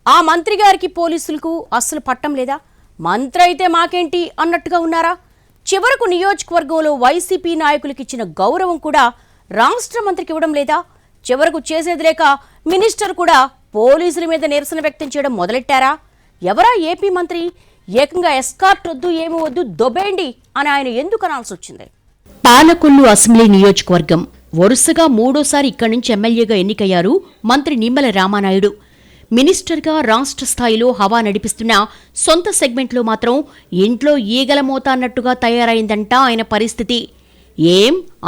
ఆ మంత్రి గారికి పోలీసులకు అస్సలు పట్టం లేదా? మంత్రి అయితే మాకేంటి అన్నట్టుగా ఉన్నారా? చివరకు నియోజకవర్గంలో వైసీపీ నాయకులకు ఇచ్చిన గౌరవం కూడా రాష్ట్ర మంత్రికి ఇవ్వడం లేదా? చివరకు చేసేది లేక మినిస్టర్ కూడా పోలీసుల మీద నిరసన వ్యక్తం చేయడం మొదలెట్టారా? ఎవరా ఏపీ మంత్రి? ఏకంగా ఎస్కార్ట్ వద్దు, ఏమి వద్దు, దొబ్బేయండి అని ఆయన ఎందుకు అనాల్సి వచ్చింది? పాలకొల్లు అసెంబ్లీ నియోజకవర్గం వరుసగా మూడోసారి ఇక్కడి నుంచి ఎమ్మెల్యేగా ఎన్నికయ్యారు మంత్రి నిమ్మల రామానాయుడు. మినిస్టర్గా రాష్ట్ర స్థాయిలో హవా నడిపిస్తున్న సొంత సెగ్మెంట్లో మాత్రం ఇంట్లో ఈగల మోత అన్నట్టుగా తయారైందంట ఆయన పరిస్థితి.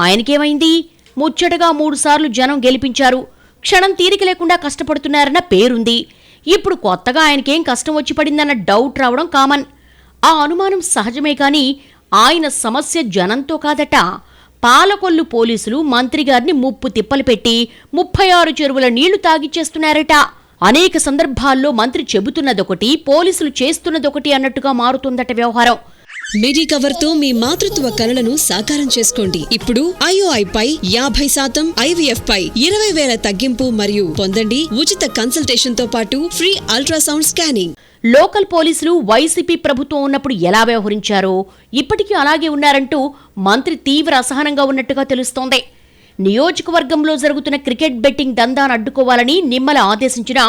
ఆయనకేమైంది? ముచ్చటగా 3 సార్లు జనం గెలిపించారు, క్షణం తీరిక లేకుండా కష్టపడుతున్నారన్న పేరుంది. ఇప్పుడు కొత్తగా ఆయనకేం కష్టం వచ్చి పడిందన్న డౌట్ రావడం కామన్. ఆ అనుమానం సహజమే కానీ ఆయన సమస్య జనంతో కాదట. పాలకొల్లు పోలీసులు మంత్రిగారిని ముప్పు తిప్పలు పెట్టి 36 చెరువుల నీళ్లు తాగిచ్చేస్తున్నారట. అనేక సందర్భాల్లో మంత్రి చెబుతున్నదొకటి, పోలీసులు చేస్తున్నదొకటి అన్నట్టుగా మారుతుందట వ్యవహారం. మిడి కవర్ తో మీ మాతృత్వ కలలను సాకారం చేసుకోండి. ఇప్పుడు IOI పై 50%, IVF పై 20,000 తగ్గింపు మరియు పొందండి ఉచిత కన్సల్టేషన్ తో పాటు ఫ్రీ అల్ట్రాసౌండ్ స్కానింగ్. లోకల్ పోలీసులు వైసీపీ ప్రభుత్వం ఉన్నప్పుడు ఎలా వ్యవహరించారో ఇప్పటికీ అలాగే ఉన్నారంటూ మంత్రి తీవ్ర అసహనంగా ఉన్నట్టుగా తెలుస్తోంది. నియోజకవర్గంలో జరుగుతున్న క్రికెట్ బెట్టింగ్ దందాను అడ్డుకోవాలని నిమ్మల ఆదేశించినా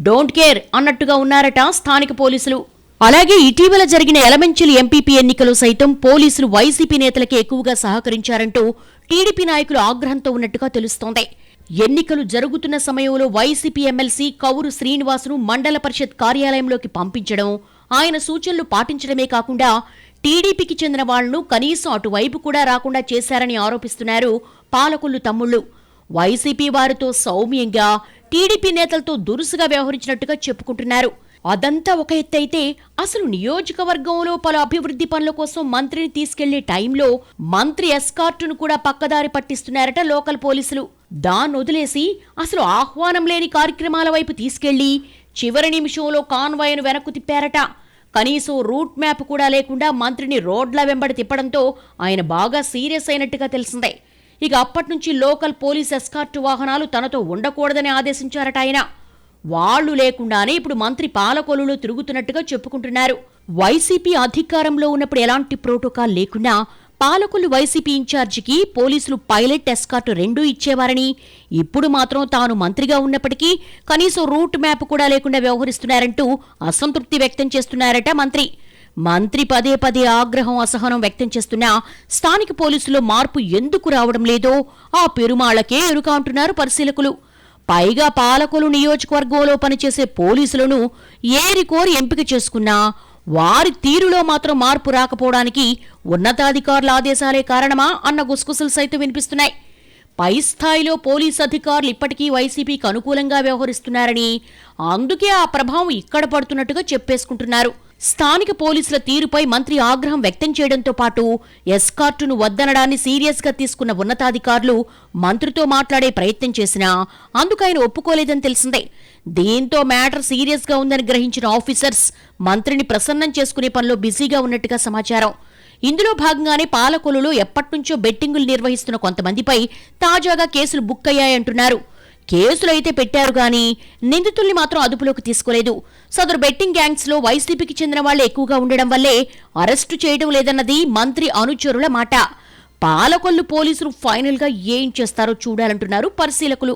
డోంట్ కేర్ అన్నట్టుగా ఉన్నారట స్థానిక పోలీసులు. అలాగే ఇటీవల జరిగిన ఎలమంచిలి ఎంపీపీ ఎన్నికలు సైతం పోలీసులు వైసీపీ నేతలకే ఎక్కువగా సహకరించారంటూ టీడీపీ నాయకులు ఆగ్రహంతో ఉన్నట్టుగా తెలుస్తోంది. ఎన్నికలు జరుగుతున్న సమయంలో వైసీపీ ఎమ్మెల్సీ కౌరు శ్రీనివాసును మండల పరిషత్ కార్యాలయంలోకి పంపించడం, ఆయన సూచనలు పాటించడమే కాకుండా టీడీపీకి చెందిన వాళ్లను కనీసం అటువైపు కూడా రాకుండా చేశారని ఆరోపిస్తున్నారు పాలకొల్లు తమ్ముళ్లు. వైసీపీ వారితో సౌమ్యంగా, టీడీపీ నేతలతో దురుసుగా వ్యవహరించినట్టుగా చెప్పుకుంటున్నారు. అదంతా ఒక ఎత్తైతే అసలు నియోజకవర్గంలో పలు అభివృద్ధి పనుల కోసం మంత్రిని తీసుకెళ్లే టైంలో మంత్రి ఎస్కార్టును కూడా పక్కదారి పట్టిస్తున్నారట లోకల్ పోలీసులు. దాన్ని వదిలేసి అసలు ఆహ్వానం లేని కార్యక్రమాల వైపు తీసుకెళ్లి చివరి నిమిషంలో కాన్వాయ్ను వెనక్కు తిప్పారట. కనీసం రూట్ మ్యాప్ కూడా లేకుండా మంత్రిని రోడ్ల వెంబడి తిప్పడంతో ఆయన బాగా సీరియస్ అయినట్టుగా తెలిసిందే. ఇక అప్పట్నుంచి లోకల్ పోలీస్ ఎస్కార్టు వాహనాలు తనతో ఉండకూడదని ఆదేశించారట ఆయన. వాళ్లు లేకుండానే ఇప్పుడు మంత్రి పాలకొల్లులో తిరుగుతున్నట్టుగా చెప్పుకుంటున్నారు. వైసీపీ అధికారంలో ఉన్నప్పుడు ఎలాంటి ప్రోటోకాల్ లేకున్నా పాలకొల్లు వైసీపీ ఇన్ఛార్జికి పోలీసులు పైలట్ ఎస్కార్ట్ రెండూ ఇచ్చేవారని, ఇప్పుడు మాత్రం తాను మంత్రిగా ఉన్నప్పటికీ కనీసం రూట్ మ్యాప్ కూడా లేకుండా వ్యవహరిస్తున్నారంటూ అసంతృప్తి వ్యక్తం చేస్తున్నారట మంత్రి. మంత్రి పదే పదే ఆగ్రహం, అసహనం వ్యక్తం చేస్తున్నా స్థానిక పోలీసులో మార్పు ఎందుకు రావడం లేదో ఆ పెరుమాళ్లకే ఎరుక అంటున్నారు పరిశీలకులు. పైగా పాలకొల్లు నియోజకవర్గంలో పనిచేసే పోలీసులను ఏరికోరి ఎంపిక చేసుకున్నా వారి తీరులో మాత్రం మార్పు రాకపోవడానికి ఉన్నతాధికారుల ఆదేశాలే కారణమా అన్న గుసగుసలు సైతం వినిపిస్తున్నాయి. పై స్థాయిలో పోలీసు అధికారులు ఇప్పటికీ వైసీపీకి అనుకూలంగా వ్యవహరిస్తున్నారని, అందుకే ఆ ప్రభావం ఇక్కడ పడుతున్నట్టుగా చెప్పేసుకుంటున్నారు. స్థానిక పోలీసుల తీరుపై మంత్రి ఆగ్రహం వ్యక్తం చేయడంతో పాటు ఎస్కార్టును వద్దనడాన్ని సీరియస్గా తీసుకున్న ఉన్నతాధికారులు మంత్రితో మాట్లాడే ప్రయత్నం చేసినా అందుకైన ఒప్పుకోలేదని తెలిసిందే. దీంతో మ్యాటర్ సీరియస్గా ఉందని గ్రహించిన ఆఫీసర్స్ మంత్రిని ప్రసన్నం చేసుకునే పనిలో బిజీగా ఉన్నట్టుగా సమాచారం. ఇందులో భాగంగానే పాలకొల్లులో ఎప్పట్నుంచో బెట్టింగులు నిర్వహిస్తున్న కొంతమందిపై తాజాగా కేసులు బుక్ అయ్యాయంటున్నారు. కేసులైతే పెట్టారు గాని నిందితుల్ని మాత్రం అదుపులోకి తీసుకోలేదు. సదరు బెట్టింగ్ గ్యాంగ్స్ లో వైసీపీకి చెందిన వాళ్లు ఎక్కువగా ఉండడం వల్లే అరెస్టు చేయడం లేదన్నది మంత్రి అనుచరుల మాట. పాలకొల్లు పోలీసులు ఫైనల్ గా ఏం చేస్తారో చూడాలంటున్నారు పరిశీలకులు.